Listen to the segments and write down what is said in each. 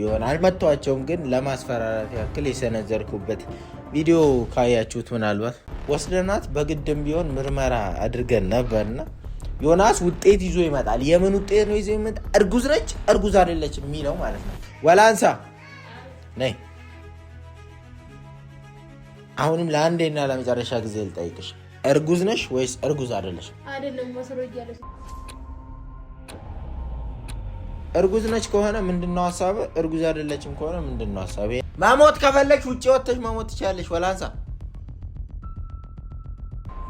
ይሆን አልመጣቸውም ግን ለማስፈራራት ያክል የሰነዘርኩበት ቪዲዮ ካያችሁት ምናልባት ወስደናት በግድም ቢሆን ምርመራ አድርገን ነበርና ዮናስ ውጤት ይዞ ይመጣል። የምን ውጤት ነው ይዞ ይመጣል? እርጉዝ ነች እርጉዝ አይደለች የሚለው ማለት ነው። ወላንሳ ነይ አሁንም ለአንዴና ለመጨረሻ ጊዜ ልጠይቅሽ፣ እርጉዝ ነሽ ወይስ እርጉዝ አይደለሽ? አይደለም ማስረጃለሽ። እርጉዝ ነች ከሆነ ምንድነው ሐሳብ? እርጉዝ አይደለችም ከሆነ ምንድነው ሐሳብ? ማሞት ከፈለግሽ ውጪ ወጥተሽ ማሞት ትችያለሽ። ወላንሳ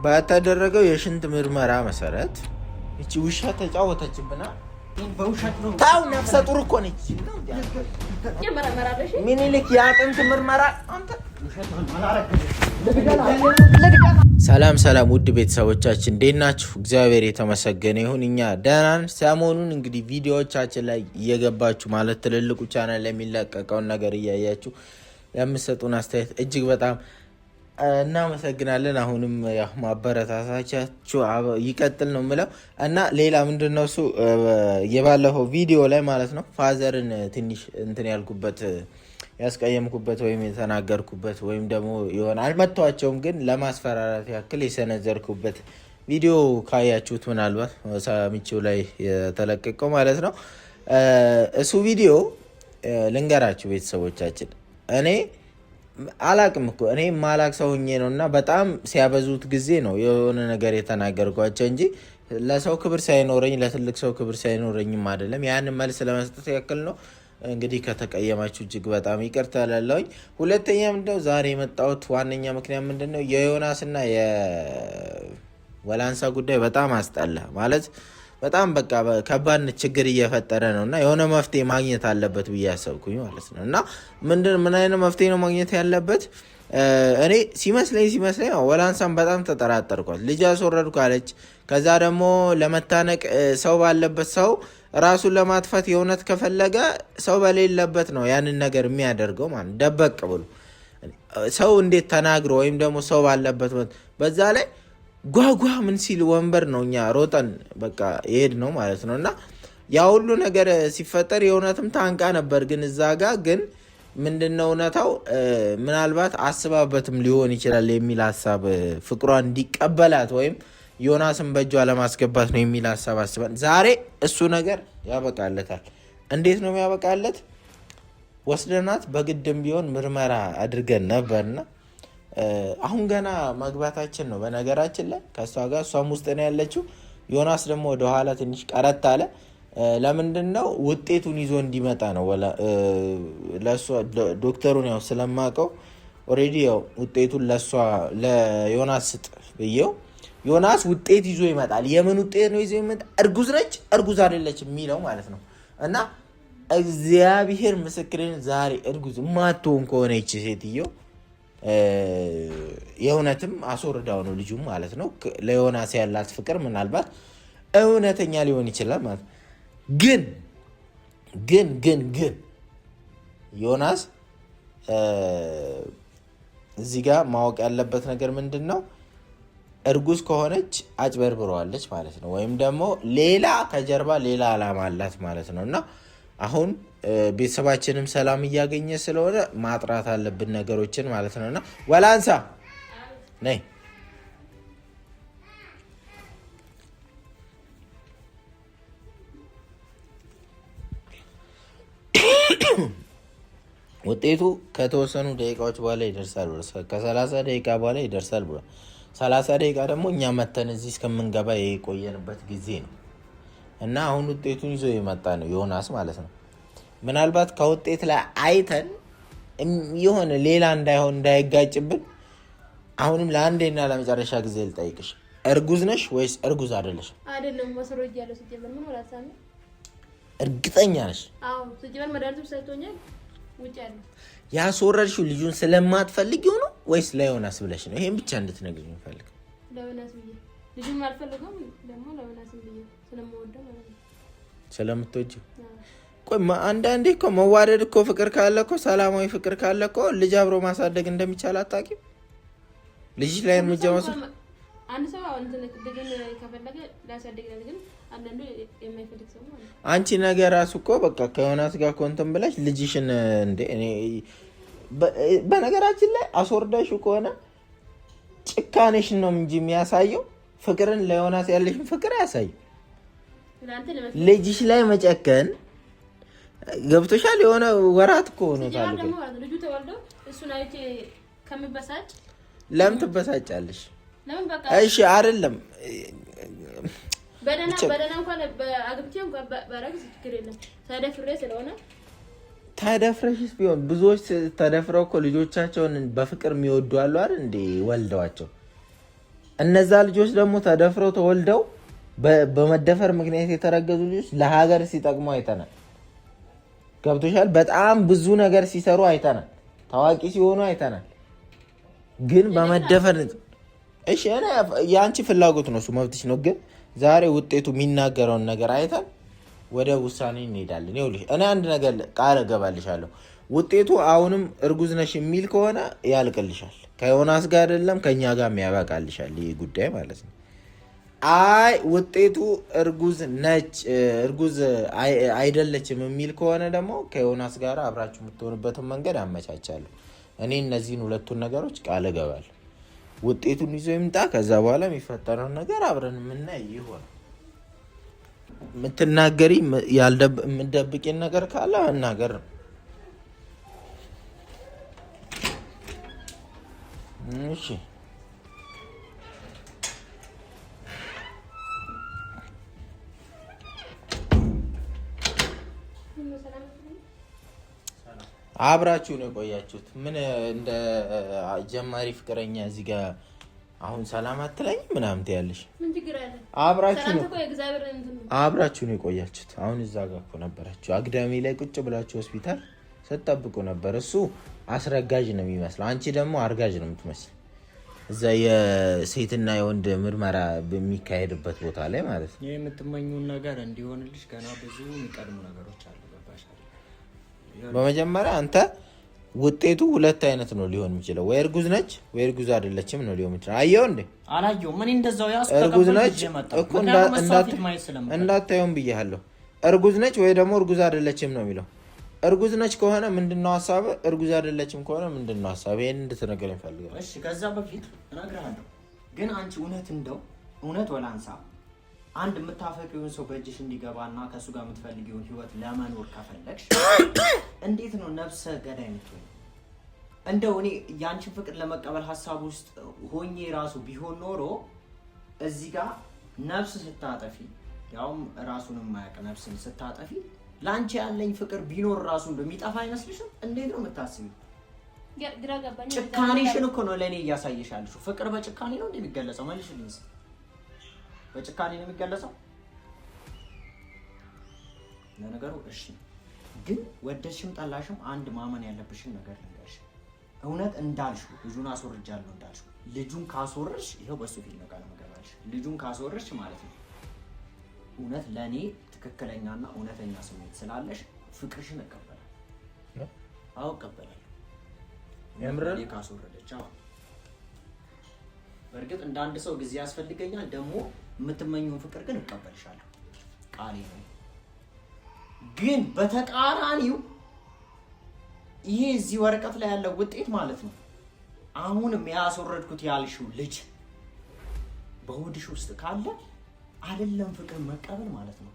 በተደረገው የሽንት ምርመራ መሰረት እቺ ውሻ ተጫወተችብና በውሻት ነው። ታው ነፍሰ ጡር እኮ ነች። ምኒልክ የአጥንት ምርመራ አንተ ሰላም ውድ ቤተሰቦቻችን እንዴት ናችሁ? እግዚአብሔር የተመሰገነ ይሁን እኛ ደህና ነን። ሰሞኑን እንግዲህ ቪዲዮዎቻችን ላይ እየገባችሁ ማለት ትልልቁ ቻናል ላይ የሚለቀቀውን ነገር እያያችሁ የምትሰጡን አስተያየት እጅግ በጣም እናመሰግናለን። አሁንም ያው ማበረታታቻችሁ ይቀጥል ነው የምለው እና ሌላ ምንድነው እሱ የባለፈው ቪዲዮ ላይ ማለት ነው ፋዘርን ትንሽ እንትን ያልኩበት ያስቀየምኩበት ወይም የተናገርኩበት ወይም ደግሞ ይሆን አልመጣቸውም ግን ለማስፈራራት ያክል የሰነዘርኩበት ቪዲዮ ካያችሁት ምናልባት ሳሚቹ ላይ የተለቀቀው ማለት ነው። እሱ ቪዲዮ ልንገራችሁ ቤተሰቦቻችን፣ እኔ አላቅም እኮ እኔ ማላቅ ሰው ሆኜ ነውና በጣም ሲያበዙት ጊዜ ነው የሆነ ነገር የተናገርኳቸው እንጂ ለሰው ክብር ሳይኖረኝ ለትልቅ ሰው ክብር ሳይኖረኝም አይደለም። ያንን መልስ ለመስጠት ያክል ነው። እንግዲህ ከተቀየማችሁ እጅግ በጣም ይቅርታ እላለሁኝ። ሁለተኛ ምንድነው ዛሬ የመጣሁት ዋነኛ ምክንያት ምንድነው የዮናስና የወላንሳ ጉዳይ በጣም አስጠላ ማለት በጣም በቃ ከባድ ችግር እየፈጠረ ነውና የሆነ መፍትሄ ማግኘት አለበት ብዬ አሰብኩኝ ማለት ነው። እና ምን አይነት መፍትሄ ነው ማግኘት ያለበት? እኔ ሲመስለኝ ወላንሳን በጣም ተጠራጠርኳት። ልጅ አስወረድኩ አለች። ከዛ ደግሞ ለመታነቅ ሰው ባለበት ሰው ራሱን ለማጥፋት የእውነት ከፈለገ ሰው በሌለበት ነው ያንን ነገር የሚያደርገው ማለት ደበቅ ብሎ ሰው እንዴት ተናግሮ ወይም ደግሞ ሰው ባለበት በዛ ላይ ጓጓ ምን ሲል ወንበር ነው እኛ ሮጠን በቃ ይሄድ ነው ማለት ነው። እና ያ ሁሉ ነገር ሲፈጠር የእውነትም ታንቃ ነበር። ግን እዛ ጋር ግን ምንድነው እውነታው ምናልባት አስባበትም ሊሆን ይችላል የሚል ሐሳብ ፍቅሯን እንዲቀበላት ወይም ዮናስን በእጇ ለማስገባት ነው የሚል ሐሳብ አስበን ዛሬ እሱ ነገር ያበቃለታል። እንዴት ነው የሚያበቃለት? ወስደናት በግድም ቢሆን ምርመራ አድርገን ነበርና አሁን ገና መግባታችን ነው። በነገራችን ላይ ከሷ ጋር እሷም ውስጥ ነው ያለችው። ዮናስ ደግሞ ወደ ኋላ ትንሽ ቀረት አለ። ለምንድነው ውጤቱን ይዞ እንዲመጣ ነው። ለሷ ዶክተሩን ያው ስለማቀው ኦሬዲ ያው ውጤቱን ለዮናስ ስጥ ብዬው ዮናስ ውጤት ይዞ ይመጣል። የምን ውጤት ነው ይዞ ይመጣል? እርጉዝ ነች እርጉዝ አይደለች የሚለው ማለት ነው። እና እግዚአብሔር ምስክሬን ዛሬ እርጉዝ ማትሆን ከሆነ ይቺ ሴትዮ የእውነትም አስወርዳው ነው ልጁ ማለት ነው። ለዮናስ ያላት ፍቅር ምናልባት እውነተኛ ሊሆን ይችላል ማለት ግን ዮናስ እዚህ ጋር ማወቅ ያለበት ነገር ምንድነው? እርጉዝ ከሆነች አጭበርብረዋለች ማለት ነው። ወይም ደግሞ ሌላ ከጀርባ ሌላ ዓላማ አላት ማለት ነው። እና አሁን ቤተሰባችንም ሰላም እያገኘ ስለሆነ ማጥራት አለብን ነገሮችን ማለት ነውና ወላንሳ ነይ ውጤቱ ከተወሰኑ ደቂቃዎች በኋላ ይደርሳል ብሎ ከ30 ደቂቃ በኋላ ይደርሳል ብሎ 30 ደቂቃ ደግሞ እኛ መተን እዚህ እስከምንገባ የቆየንበት ጊዜ ነው። እና አሁን ውጤቱን ይዞ የመጣ ነው ዮናስ ማለት ነው። ምናልባት ከውጤት ላይ አይተን የሆነ ሌላ እንዳይጋጭብን አሁንም ለአንዴና ለመጨረሻ ጊዜ ልጠይቅሽ፣ እርጉዝ ነሽ ወይስ እርጉዝ አይደለሽ? አይደለም ማስረጃለሁ። ሲጀመር ምን ወላሳነ እርግጠኛ ነሽ? አዎ ሲጀመር መድኃኒቱ ሰጥቶኛል። ውጪ ያለ ያስወረድሽው ልጁን ስለማትፈልጊው ነው ወይስ ለዮናስ ብለሽ ነው? ይሄን ብቻ እንድትነግሪኝ ፈልግ። ለዮናስ ብዬ ልጁን አልፈልገውም ደግሞ ለዮናስ ብዬ ስለምወደው ማለት ነው። ስለምትወጂው ቆይ አንዳንዴ እኮ መዋደድ እኮ ፍቅር ካለ እኮ ሰላማዊ ፍቅር ካለ እኮ ልጅ አብሮ ማሳደግ እንደሚቻል አታውቂም? ልጅ ላይ እርምጃ ወስዶ አንድ ሰው አሁን ልጅን ከፈለገ ሊያሳድግ ነው። ግን አንዳንዱ የማይፈልግ ሰው ማለት ነው። አንቺ ነገ ራሱ እኮ በቃ ከዮናስ ጋር ኮንተም ብለሽ ልጅሽን እንደ እኔ በነገራችን ላይ አስወርዳሽው ከሆነ ጭካኔሽን ነው እንጂ የሚያሳየው ፍቅርን ለዮናስ ያለሽን ፍቅር አያሳይም። ልጅሽ ላይ መጨከን ገብቶሻል። የሆነ ወራት እኮ ሆኖታል። ልጁ ተወልዶ እሱን አይቼ ከምበሳጭ ለምን ትበሳጫለሽ? ለምን በቃ እሺ አይደለም በደና እንኳን አግብቼ እንኳን ባረግዝ ችግር የለም። ተደፍሬ ስለሆነ ተደፍረሽስ ቢሆን ብዙዎች ተደፍረው እኮ ልጆቻቸውን በፍቅር የሚወዱ አሉ አይደል እንዴ ወልደዋቸው። እነዛ ልጆች ደግሞ ተደፍረው ተወልደው በመደፈር ምክንያት የተረገዙ ልጆች ለሀገር ሲጠቅሙ አይተናል። ገብቶሻል። በጣም ብዙ ነገር ሲሰሩ አይተናል። ታዋቂ ሲሆኑ አይተናል። ግን በመደፈር እሺ የአንቺ ፍላጎት ነው፣ እሱ መብትሽ ነው። ግን ዛሬ ውጤቱ የሚናገረውን ነገር አይተን ወደ ውሳኔ እንሄዳለን። ይኸውልሽ እኔ አንድ ነገር ቃል እገባልሻለሁ። ውጤቱ አሁንም እርጉዝ ነሽ የሚል ከሆነ ያልቅልሻል። ከዮናስ ጋር አይደለም ከኛ ጋር ያበቃልሻል ይህ ጉዳይ ማለት ነው። አይ ውጤቱ እርጉዝ ነች እርጉዝ አይደለችም የሚል ከሆነ ደግሞ ከዮናስ ጋር አብራችሁ የምትሆንበትን መንገድ አመቻቻለሁ። እኔ እነዚህን ሁለቱን ነገሮች ቃል እገባለሁ። ውጤቱን ይዞ ይምጣ። ከዛ በኋላ የሚፈጠረውን ነገር አብረን የምናይ ይሆናል። የምትናገሪ የምትደብቂን ነገር ካለ መናገር ነው። እሺ አብራችሁ ነው የቆያችሁት። ምን እንደ ጀማሪ ፍቅረኛ እዚህ ጋር አሁን ሰላም አትለኝ ምናምን ትያለሽ። ምን ችግር አለ? አብራችሁ ነው የቆያችሁት። አሁን እዛ ጋር እኮ ነበራችሁ አግዳሚ ላይ ቁጭ ብላችሁ ሆስፒታል ስትጠብቁ ነበር። እሱ አስረጋጅ ነው የሚመስለው፣ አንቺ ደግሞ አርጋጅ ነው የምትመስል። እዛ የሴትና የወንድ ምርመራ በሚካሄድበት ቦታ ላይ ማለት ነው። የምትመኙን ነገር እንዲሆንልሽ ገና ብዙ የሚቀድሙ ነገሮች አሉ። በመጀመሪያ አንተ ውጤቱ ሁለት አይነት ነው ሊሆን የሚችለው፣ ወይ እርጉዝ ነች ወይ እርጉዝ አይደለችም ነው ሊሆን የሚችለው። አየው እንዴ አላየው ምን እንደዛው ያስ እርጉዝ ነች እኮ እንዳታየውም ብያለሁ። እርጉዝ ነች ወይ ደግሞ እርጉዝ አይደለችም ነው የሚለው። እርጉዝ ነች ከሆነ ምንድነው ሐሳብ? እርጉዝ አይደለችም ከሆነ ምንድነው ሐሳብ? ይሄን እንድትነግረኝ ፈልጋለሁ። እሺ ከዛ በፊት እነግርሃለሁ። ግን አንቺ እውነት ወላንሳ አንድ የምታፈቅሪውን ሰው በእጅሽ እንዲገባና ከሱ ጋር የምትፈልጊውን ህይወት ለመኖር ከፈለግሽ እንዴት ነው ነፍሰ ገዳይ የምትሆኝ? እንደው እኔ ያንቺን ፍቅር ለመቀበል ሐሳብ ውስጥ ሆኜ ራሱ ቢሆን ኖሮ እዚህ ጋር ነፍስ ስታጠፊ ያውም ራሱን የማያውቅ ነፍስን ስታጠፊ ላንቺ ያለኝ ፍቅር ቢኖር ራሱ እንደሚጠፋ አይመስልሽም? እንዴት ነው የምታስቢው? ጭካኔሽን እኮ ነው ለእኔ እያሳየሻለሽ። ፍቅር በጭካኔ ነው እንደሚገለጸው መልሽልኝ። በጭካኔ ነው የሚገለጸው ለነገሩ። እሺ ግን ወደድሽም ጠላሽም አንድ ማመን ያለብሽን ነገር ልንገርሽ። እውነት እንዳልሽው ልጁን አስወርጃለሁ እንዳልሽው ልጁን ካስወርሽ ይሄው በሱ ፊት ነው ቃል መገባልሽ። ልጁን ካስወርሽ ማለት ነው እውነት ለኔ ትክክለኛና እውነተኛ ስሜት ስላለሽ ፍቅርሽን እቀበላለሁ። አዎ እቀበላለሁ። የምረን ካስወረደች አዎ በእርግጥ እንደ አንድ ሰው ጊዜ ያስፈልገኛል። ደግሞ የምትመኘውን ፍቅር ግን እቀበልሻለሁ ቃሌ ነው። ግን በተቃራኒው ይሄ እዚህ ወረቀት ላይ ያለው ውጤት ማለት ነው አሁንም ያስወረድኩት ያልሽው ልጅ በሆድሽ ውስጥ ካለ አይደለም ፍቅር መቀበል ማለት ነው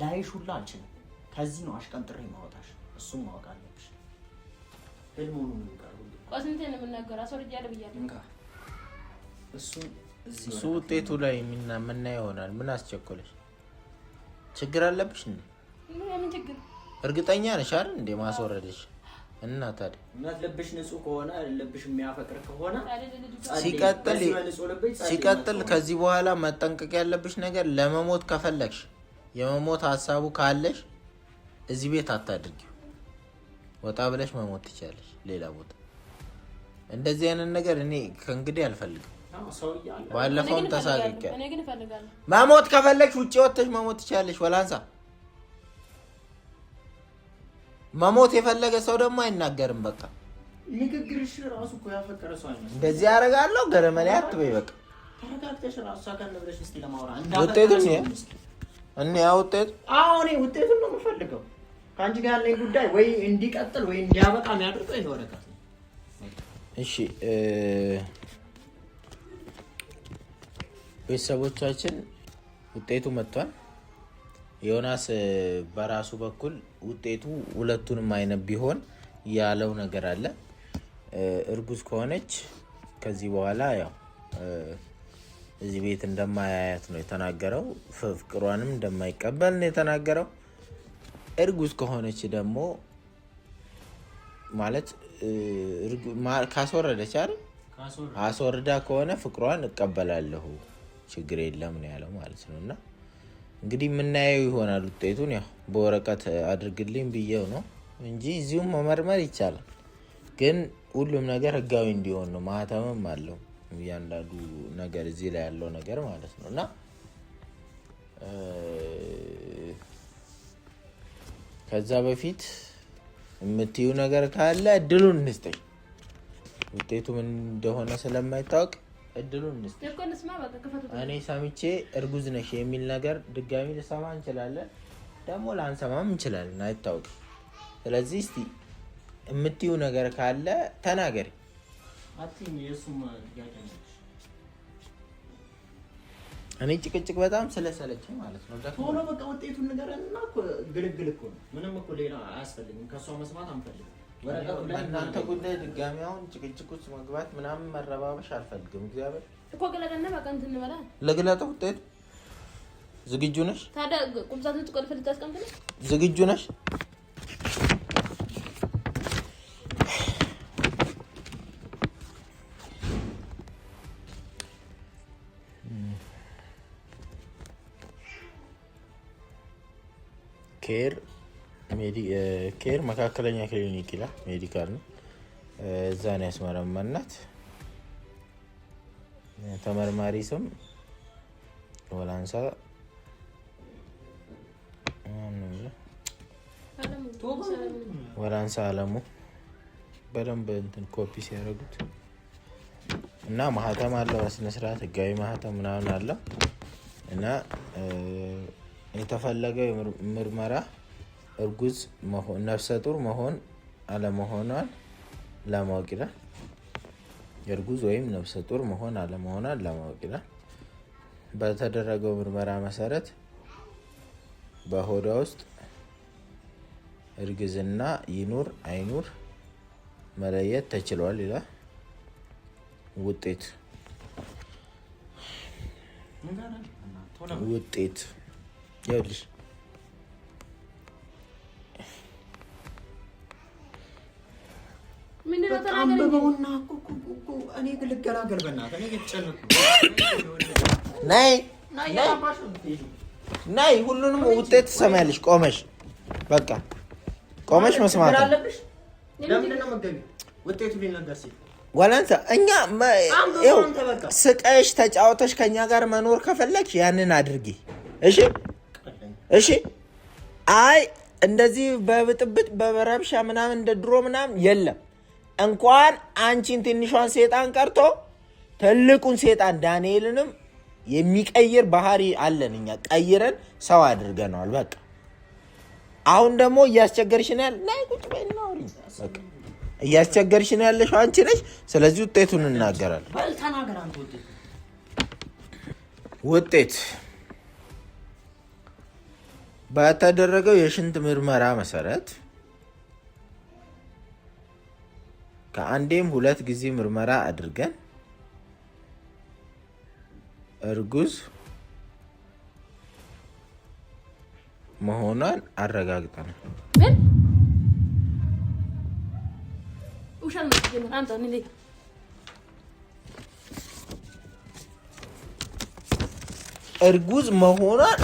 ላይሽ ሁላ አልችልም። ከዚህ ነው አሽቀንጥሬ ማውጣሽ። እሱም ማወቅ አለብሽ። ህልሙን ነው የሚቀርቡ ቆስንቴ ነው የምናገር አስወርጃለሁ ብያለሁ። እሱ ውጤቱ ላይ የምናየው ይሆናል። ምን አስቸኮለሽ? ችግር አለብሽ እንዴ? ምን ችግር? እርግጠኛ ነሽ አይደል እንዴ ማስወረድሽ? እና ታዲያ እውነት ልብሽ ንጹህ ከሆነ ልብሽ የሚያፈቅር ከሆነ ሲቀጥል ከዚህ በኋላ መጠንቀቅ ያለብሽ ነገር ለመሞት ከፈለግሽ የመሞት ሀሳቡ ካለሽ እዚህ ቤት አታድርጊው። ወጣ ብለሽ መሞት ትችያለሽ ሌላ ቦታ። እንደዚህ አይነት ነገር እኔ ከእንግዲህ አልፈልግም። ባለፈውም ተሳቀቀ። መሞት ከፈለግሽ ውጪ ወጥተሽ መሞት ትችያለሽ። ወላንሳ መሞት የፈለገ ሰው ደግሞ አይናገርም። በቃ ንግግርሽ ራሱ እኮ ያፈቀረ ሰው አይመስልም። እንደዚህ ያደርጋለሁ ገረመኔ አትበይ። በቃ ተረጋግተሽ ራስሽ ጋር ነብረሽ እስቲ ለማውራት ውጤቱን እኔ ውጤት እኔ ውጤቱን ነው የምፈልገው። ከአንቺ ጋር ያለኝ ጉዳይ ወይ እንዲቀጥል ወይ እንዲያበቃ የሚያደርገው ይሄ ወረቀት ነው። እሺ ቤተሰቦቻችን ውጤቱ መጥቷል። ዮናስ በራሱ በኩል ውጤቱ ሁለቱንም አይነት ቢሆን ያለው ነገር አለ። እርጉዝ ከሆነች ከዚህ በኋላ ያው እዚህ ቤት እንደማያያት ነው የተናገረው። ፍቅሯንም እንደማይቀበል ነው የተናገረው። እርጉዝ ከሆነች ደግሞ ማለት ካስወረደች አይደል? አስወርዳ ከሆነ ፍቅሯን እቀበላለሁ ችግር የለም ነው ያለው ማለት ነውና እንግዲህ የምናየው ይሆናል። ውጤቱን ያው በወረቀት አድርግልኝ ብዬው ነው እንጂ እዚሁም መመርመር ይቻላል። ግን ሁሉም ነገር ህጋዊ እንዲሆን ነው። ማህተምም አለው እያንዳንዱ ነገር እዚህ ላይ ያለው ነገር ማለት ነውና ከዛ በፊት የምትዩ ነገር ካለ እድሉን እንስጠኝ። ውጤቱ ምን እንደሆነ ስለማይታወቅ እድሉን እንስጠኝ። እኔ ሰምቼ እርጉዝ ነሽ የሚል ነገር ድጋሚ ልሰማ እንችላለን፣ ደግሞ ላንሰማም እንችላለን፣ አይታወቅም። ስለዚህ እስቲ የምትዩ ነገር ካለ ተናገሪ። እኔ ጭቅጭቅ በጣም ስለሰለችኝ ማለት ነው። ቶሎ በቃ ውጤቱን ንገረንና እኮ ግልግል እኮ ነው። ምንም እኮ ሌላ አያስፈልግም። ከሷ መስማት አንፈልግም። በእናንተ ጉዳይ ድጋሚ አሁን ጭቅጭቅ ውስጥ መግባት ምናምን መረባበሽ አልፈልግም። እግዚአብሔር እኮ ገለደና በቃ እንትን እንበላ ለግለጠው ውጤቱ ዝግጁ ነሽ? ታዲያ ቁምሳጥን ትቆልፍ ልታስቀምጥ ነው? ዝግጁ ነሽ? ኬር መካከለኛ ክሊኒክ ይላል። ሜዲካል ነው። እዛ ነው ያስመረመርናት። ተመርማሪ ስም ወላንሳ አለሙ በደንብ እንትን ኮፒ ሲያደርጉት እና ማህተም አለው በስነ ስርዓት ህጋዊ ማህተም ምናምን አለው እና የተፈለገው ምርመራ እርጉዝ መሆን ነፍሰ ጡር መሆን አለመሆኗን ለማወቅ ይላል። የእርጉዝ ወይም ነፍሰ ጡር መሆን አለመሆኗን ለማወቅ ይላል። በተደረገው ምርመራ መሰረት በሆዷ ውስጥ እርግዝና ይኑር አይኑር መለየት ተችሏል ይላል። ውጤት ይኸውልሽ አንብበውና እኔ ልገላገል በእናትህ። እኔ እየተጨነኩ ነይ ሁሉንም ውጤት ትሰማያለሽ። ቆመሽ በቃ ቆመሽ መስማት አለብሽ። ለምንድን ነው መገቢ ውጤቱ ሊነገር ሲል ወላንሳ እኛ ስቀሽ ተጫውተሽ ከኛ ጋር መኖር ከፈለግሽ ያንን አድርጊ። እሺ አይ እንደዚህ በብጥብጥ በረብሻ ምናምን እንደ ድሮ ምናምን የለም። እንኳን አንቺን ትንሿን ሴጣን ቀርቶ ትልቁን ሴጣን ዳንኤልንም የሚቀይር ባህሪ አለን እኛ። ቀይረን ሰው አድርገናል። በቃ አሁን ደግሞ እያስቸገርሽን ያለ ናይ ቁጭ በይና አውሪ። በቃ እያስቸገርሽን ያለሽው አንቺ ነሽ። ስለዚህ ውጤቱን እናገራለን። ተናገር አንተ። ውጤት በተደረገው የሽንት ምርመራ መሰረት ከአንዴም 2 ጊዜ ምርመራ አድርገን እርጉዝ መሆኗን አረጋግጠናል። እርጉዝ መሆኗን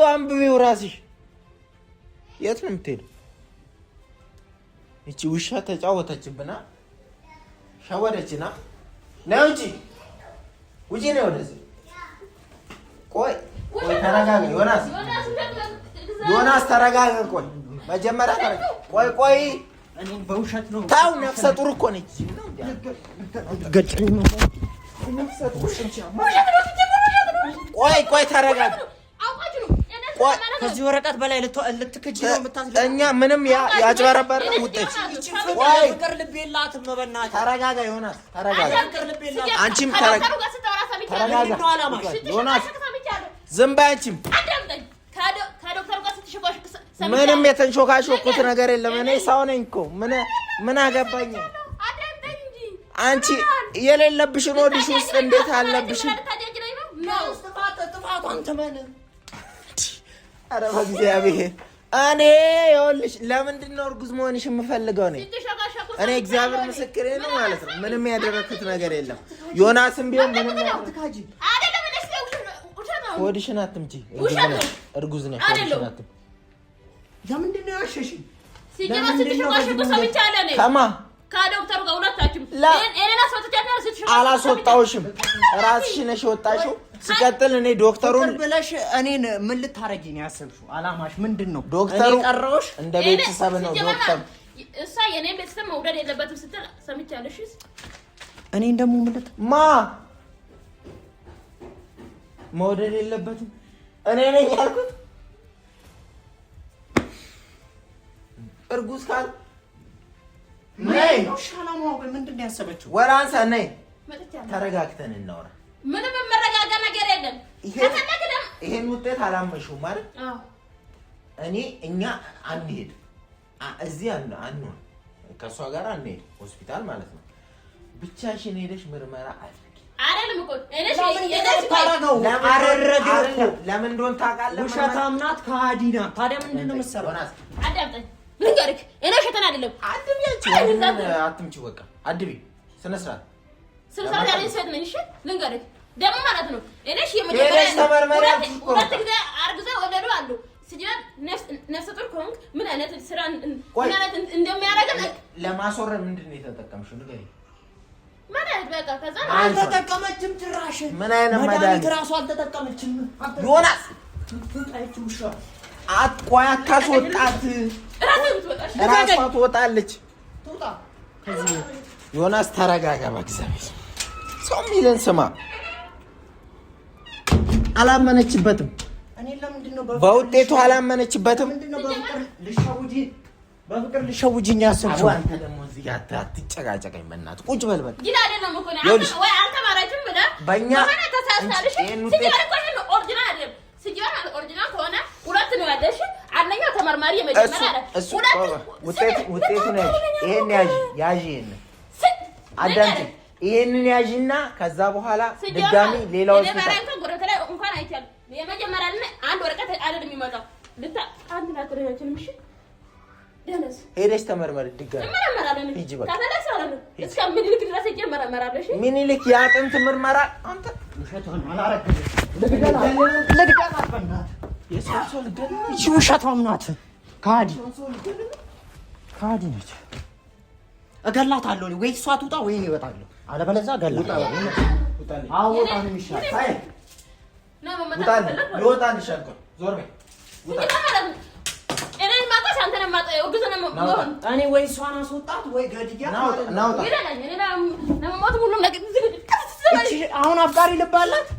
አንብቤው ራስሽ። የት ነው የምትሄደው? እቺ ውሻ ተጫወተችብና ሸወደችና ነው እንጂ ውጪ ነው ወደዚህ። ቆይ ተረጋጋ ዮናስ ተረጋጋ። ቆይ መጀመሪያ ቆይ እኔ በውሸት ነው። ታው ነፍሰ ጡር እኮ ነች። ገጭኝ ነው ቆይ ተረጋጋ። ከዚህ ወረቀት በላይ ልትክጂ ነው የምታስገባ። እኛ ምንም ያጭበረበር ውጤት ፍቅር ልብ የላትም። በእናትህ ተረጋጋ ዮናስ፣ ተረጋጋ። አንቺም ተረጋጋ ዮናስ፣ ዝም በይ አንቺም። ምንም የተንሾካሾኩት ነገር የለም። እኔ ሰው ነኝ እኮ ምን አገባኝ? አንቺ የሌለብሽን ወዲሽ ውስጥ እንዴት አለብሽን? ጥፋቷን ትመን። ኧረ በእግዚአብሔር እኔ ይኸውልሽ፣ ለምንድን ነው እርጉዝ መሆንሽ የምፈልገው? እኔ እግዚአብሔር ምስክሬ ነው ማለት ነው። ምንም ያደረኩት ነገር የለም። ዮናስም ቢሆን ምንም ወዲሽን አትምጪ። እርጉዝ ነሽ። ወዲሽን አትምጪ። ለምንድን ነው ያሸሽኝ? ከማ ከዶክተሩ ጋር ሁለታችሁም አላስወጣሁሽም። ራስሽ ነሽ የወጣሽው። ሲቀጥል እኔ ዶክተሩን ብለሽ እኔን ምን ልታረጊ ነው ያሰብሽው? አላማሽ ምንድን ነው? ዶክተሩ ቀረውሽ እንደ ቤተሰብ ነው። ዶክተር እሷ የኔን ቤተሰብ መውደድ የለበትም ስትል ሰምቻለሽ። እኔን ደግሞ ምንድን ማ መውደድ የለበትም እኔ ነኝ ያልኩት? እርጉዝ ካል ነይ ሻላማው ምንድን ነው ያሰበችው? ወራንሳ ነይ፣ ተረጋግተን እናወራ። ምንም መረጋጋ ነገር የለም። ይሄን ውጤት አላመሽውም ማለት እኛ አንሄድ፣ እዚህ አንሆን፣ ከእሷ ጋር አንሄድ ሆስፒታል ማለት ነው። ብቻሽን ሄደሽ ምርመራ አድርጊ። አይደለም እኮ ለምን እንደሆነ ታውቃለህ? ውሸታም ናት፣ ከሃዲ ናት። ታዲያ ምንድን ነው የምትሰራው? አዳምጠኝ ልንገርህ፣ እኔ ውሸታን አይደለም። አትምጪ፣ በቃ አድቢ። ስነ ስርዓት ያለኝ ሴት ነኝ። እሺ ልንገርህ ደግሞ ማለት ነው እኔሽ የመጀመሪያ ሁለት ጊዜ አርግዘው ወለዱ አሉ። ሲጀምር ነፍሰ ጡር ከሆንክ ምን አይነት ስራ እንደሚያደርግ ለማስወረድ ምንድን ነው የተጠቀምሽው? ንገሪኝ። ማለት በቃ ከዛ አልተጠቀመችም ጭራሽ። ምን አይነት መድኃኒት እራሱ አልተጠቀመችም። ዮናስ ቆይ አታስወጣት፣ እራሷ ትወጣለች። ዮናስ ተረጋጋ፣ በእግዚአብሔር ሰው የሚለን ስማ። አላመነችበትም፣ በውጤቱ አላመነችበትም። በፍቅር ልሸውጂኝ ያሰብሽው? አንተ ደግሞ እዚህ ጋር አትጨቃጨቀኝ በእናትህ። ቁጭ በል በቃ። ግን አይደለም እኮ ወይ አልተማራችም ብለህ በእኛ ተሳስታለሽ። ኦሪጂናል ከሆነ ሁለት ነው ያለሽ። አንደኛው ተመርማሪ የመጀመሪያ አለ። ውጤቱ ነው። ይሄን ያዥ አዳምጪ። ይሄንን ያዥና ከዛ በኋላ ድጋሚ ሌላው እንኳን አይቻልም። የመጀመሪያ አንድ ወረቀት አይደለም የሚመጣው አንድ ናትረያችንም። እሺ ደነስ ሄደሽ ተመርመሪ። ድጋሚ ተመርመራለሽ። ሂጂ በቃ እስከ ምኒልክ ድረስ ሄጄ እመረመራለሽ። ምኒልክ የአጥንት ምርመራ አንተ ውሸቷን አላረግልሽ። ልድገማት በእናትህ። ይቺ ውሸቷም ናት፣ ከሃዲ ነች። እገላታለሁ። ወይ እሷ ትውጣ ወይ እኔ እወጣለሁ። አለበለዚያ እገላታለሁ። አወጣ ነው የሚሻለው። ልወጣልሽ አልኩህ። ዞር በይ። እኔ ወይ እሷን አስወጣት ወይ ገድያ አሁን አፍቃሪ ልብ አላት።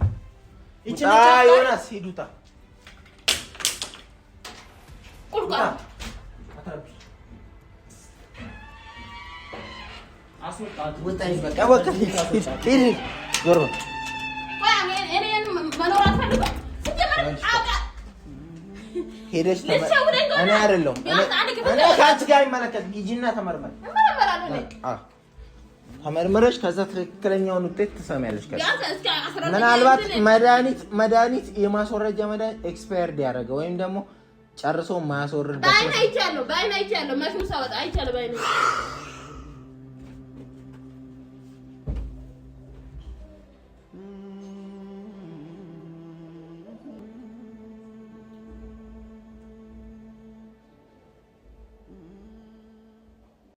ዮናስ ሂድ ውጣ። ሄደሽ እኔ አይደለሁም ከአንቺ ጋር ይመለከት። ሂጂና ተመርመሪ። ተመርምረሽ ከዛ ትክክለኛውን ውጤት ትሰሚያለሽ። ምናልባት መድኃኒት የማስወረጃ መድኃኒት ኤክስፓየርድ ያደረገ ወይም ደግሞ ጨርሶ ማያስወርድ በአይን አይቻለሁ። መሽሙ ሳወጣ አይቻለሁ በአይን